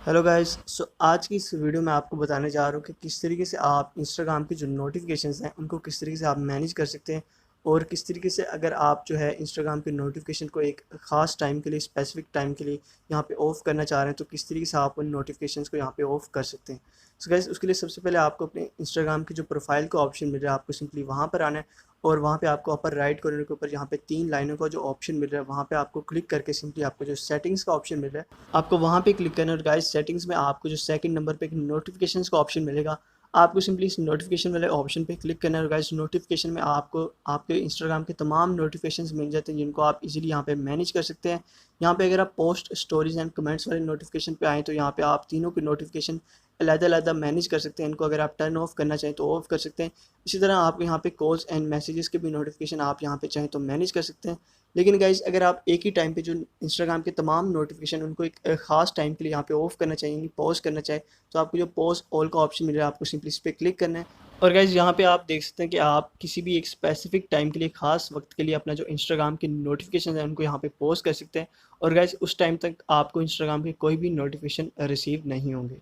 Hello guys. आज की इस वीडियो में आपको बताने जा रहा हूँ कि किस तरीके से आप इंस्टाग्राम की जो नोटिफिकेशंस हैं उनको किस तरीके से आप मैनेज कर सकते हैं, और किस तरीके से अगर आप जो है इंस्टाग्राम की नोटिफिकेशन को एक ख़ास टाइम के लिए, स्पेसिफिक टाइम के लिए यहाँ पे ऑफ़ करना चाह रहे हैं, तो किस तरीके से आप उन नोटिफिकेशंस को यहाँ पे ऑफ़ कर सकते हैं। सो गाइस, उसके लिए सबसे पहले आपको अपने इंस्टाग्राम की जो प्रोफाइल का ऑप्शन मिल रहा है, आपको सिंपली वहाँ पर आना है, और वहाँ पे आपको अपर राइट कॉर्नर के ऊपर यहाँ पे 3 लाइनों का जो ऑप्शन मिल रहा है, वहाँ पे आपको क्लिक करके सिंपली आपको जो सेटिंग्स का ऑप्शन मिल रहा है, आपको वहाँ पे क्लिक करना है। और गाइस, सेटिंग्स में आपको जो सेकंड नंबर पे एक नोटिफिकेशंस का ऑप्शन मिलेगा, आपको सिंपली इस नोटिफिकेशन वाले ऑप्शन पे क्लिक करना है। और गाइस, नोटिफिकेशन में आपको आपके इंस्टाग्राम के तमाम नोटिफिकेशंस मिल जाते हैं, जिनको आप इजीली यहाँ पे मैनेज कर सकते हैं। यहाँ पे अगर आप पोस्ट, स्टोरीज एंड कमेंट्स वाले नोटिफिकेशन पे आएँ, तो यहाँ पे आप तीनों की नोटिफिकेशन अलग-अलग मैनेज कर सकते हैं। इनको अगर आप टर्न ऑफ करना चाहें तो ऑफ कर सकते हैं। इसी तरह आप यहाँ पे कॉल्स एंड मैसेजेस के भी नोटिफिकेशन आप यहाँ पे चाहें तो मैनेज कर सकते हैं। लेकिन गाइज़, अगर आप एक ही टाइम पे जो इंस्टाग्राम के तमाम नोटिफिकेशन उनको एक ख़ास टाइम के लिए यहाँ पे ऑफ करना चाहिए, पॉज़ करना चाहें, तो आपको जो पॉज़ ऑल का ऑप्शन मिल रहा है, आपको सिंपली इस पे क्लिक करना है। और गाइज़, यहाँ पे आप देख सकते हैं कि आप किसी भी एक स्पेसिफिक टाइम के लिए, ख़ास वक्त के लिए अपना जो इंस्टाग्राम की नोटिफिकेशन है उनको यहाँ पे पॉज़ कर सकते हैं। और गाइज़, उस टाइम तक आपको इंस्टाग्राम के कोई भी नोटिफिकेशन रिसीव नहीं होंगे।